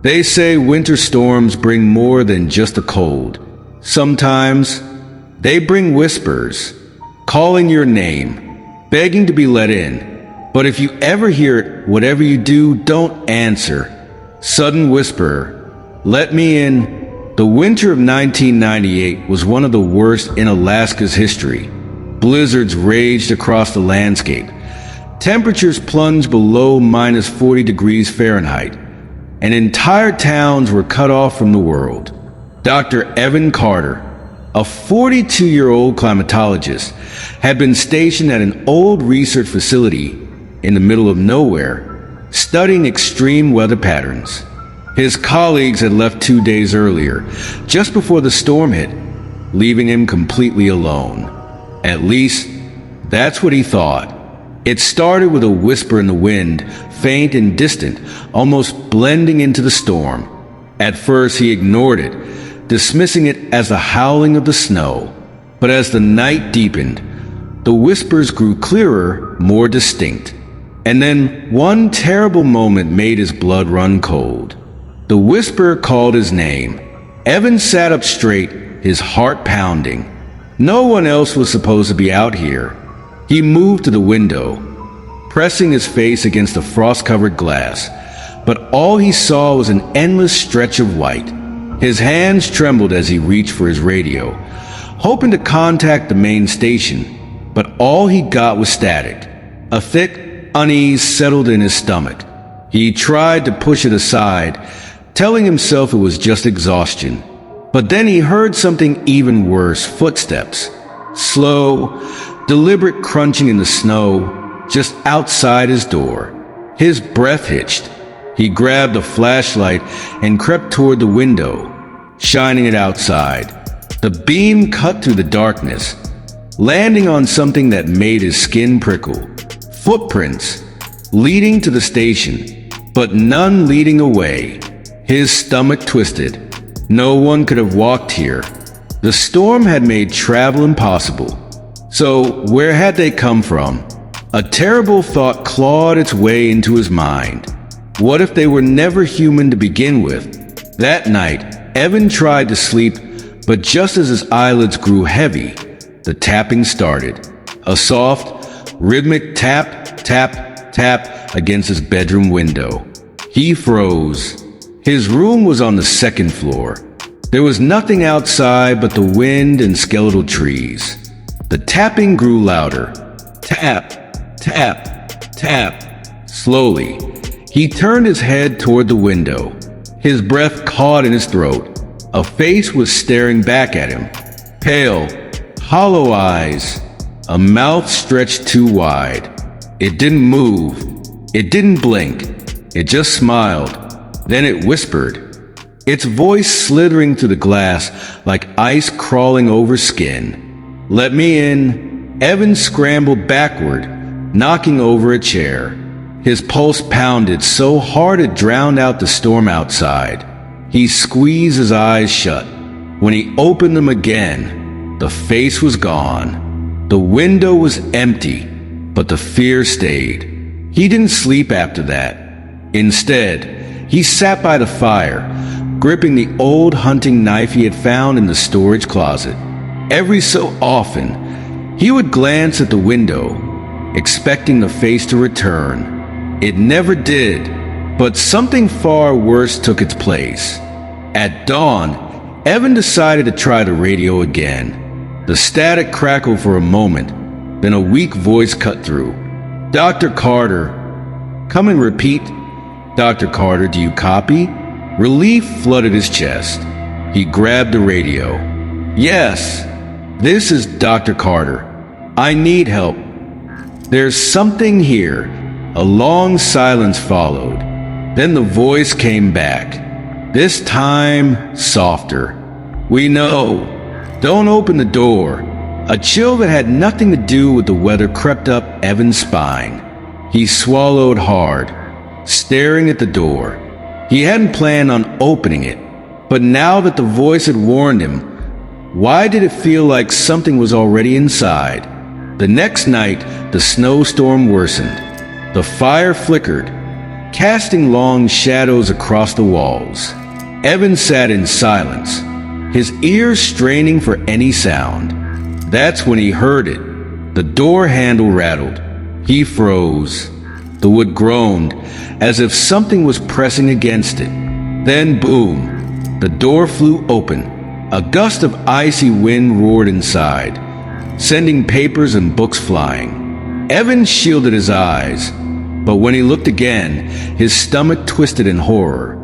They say winter storms bring more than just a cold. Sometimes they bring whispers, calling your name, begging to be let in. But if you ever hear it, whatever you do, don't answer. Sudden whisperer, let me in. The winter of 1998 was one of the worst in Alaska's history. Blizzards raged across the landscape. Temperatures plunged below minus 40 degrees Fahrenheit, and entire towns were cut off from the world. Dr. Evan Carter, a 42-year-old climatologist, had been stationed at an old research facility in the middle of nowhere, studying extreme weather patterns. His colleagues had left 2 days earlier, just before the storm hit, leaving him completely alone. At least, that's what he thought. It started with a whisper in the wind, faint and distant, almost blending into the storm. At first, he ignored it, dismissing it as the howling of the snow. But as the night deepened, the whispers grew clearer, more distinct. And then one terrible moment made his blood run cold. The whisper called his name. Evan sat up straight, his heart pounding. No one else was supposed to be out here. He moved to the window, pressing his face against the frost-covered glass. But all he saw was an endless stretch of white. His hands trembled as he reached for his radio, hoping to contact the main station. But all he got was static. A thick unease settled in his stomach. He tried to push it aside, telling himself it was just exhaustion. But then he heard something even worse, footsteps. Slow, deliberate crunching in the snow just outside his door. His breath hitched. He grabbed a flashlight and crept toward the window, shining it outside. The beam cut through the darkness, landing on something that made his skin prickle. Footprints leading to the station, but none leading away. His stomach twisted. No one could have walked here. The storm had made travel impossible. So where had they come from? A terrible thought clawed its way into his mind. What if they were never human to begin with? That night, Evan tried to sleep, but just as his eyelids grew heavy, the tapping started. A soft, rhythmic tap, tap, tap against his bedroom window. He froze. His room was on the second floor. There was nothing outside but the wind and skeletal trees. The tapping grew louder. Tap, tap, tap. Slowly, he turned his head toward the window. His breath caught in his throat. A face was staring back at him. Pale, hollow eyes, a mouth stretched too wide. It didn't move. It didn't blink. It just smiled. Then it whispered, its voice slithering through the glass like ice crawling over skin. Let me in. Evan scrambled backward, knocking over a chair. His pulse pounded so hard it drowned out the storm outside. He squeezed his eyes shut. When he opened them again, the face was gone. The window was empty, but the fear stayed. He didn't sleep after that. Instead, he sat by the fire, gripping the old hunting knife he had found in the storage closet. Every so often, he would glance at the window, expecting the face to return. It never did, but something far worse took its place. At dawn, Evan decided to try the radio again. The static crackled for a moment, then a weak voice cut through. Dr. Carter. Come and repeat. Dr. Carter, do you copy? Relief flooded his chest. He grabbed the radio. Yes, this is Dr. Carter. I need help. There's something here. A long silence followed. Then the voice came back. This time, softer. We know. Don't open the door. A chill that had nothing to do with the weather crept up Evan's spine. He swallowed hard, staring at the door. He hadn't planned on opening it, but now that the voice had warned him, why did it feel like something was already inside? The next night, the snowstorm worsened. The fire flickered, casting long shadows across the walls. Evan sat in silence, his ears straining for any sound. That's when he heard it. The door handle rattled. He froze. The wood groaned, as if something was pressing against it. Then, boom, the door flew open. A gust of icy wind roared inside, sending papers and books flying. Evan shielded his eyes, but when he looked again, his stomach twisted in horror.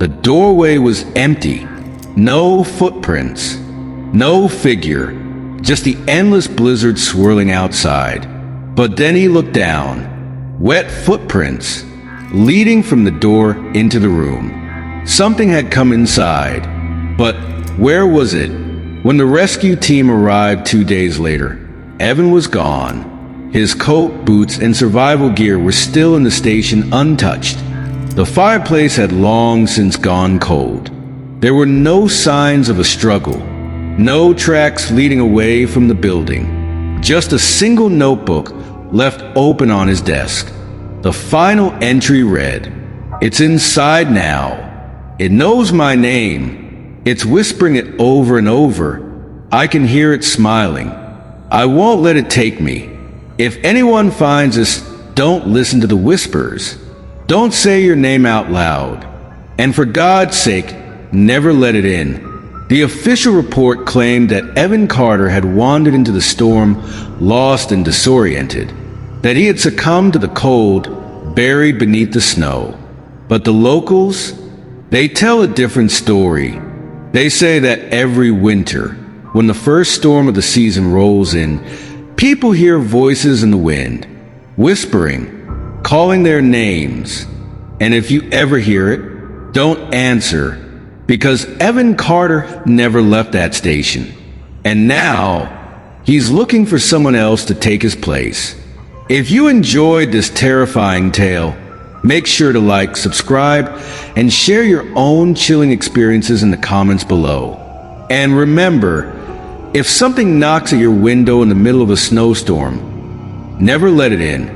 The doorway was empty. No footprints. No figure. Just the endless blizzard swirling outside. But then he looked down. Wet footprints, leading from the door into the room. Something had come inside, but where was it? When the rescue team arrived 2 days later, Evan was gone. His coat, boots, and survival gear were still in the station untouched. The fireplace had long since gone cold. There were no signs of a struggle, no tracks leading away from the building. Just a single notebook left open on his desk. The final entry read, "It's inside now. It knows my name. It's whispering it over and over. I can hear it smiling. I won't let it take me. If anyone finds us, don't listen to the whispers. Don't say your name out loud. And for God's sake, never let it in." The official report claimed that Evan Carter had wandered into the storm, lost and disoriented, that he had succumbed to the cold, buried beneath the snow. But the locals, they tell a different story. They say that every winter, when the first storm of the season rolls in, people hear voices in the wind, whispering, calling their names. And if you ever hear it, don't answer, because Evan Carter never left that station. And now, he's looking for someone else to take his place. If you enjoyed this terrifying tale, make sure to like, subscribe, and share your own chilling experiences in the comments below. And remember, if something knocks at your window in the middle of a snowstorm, never let it in.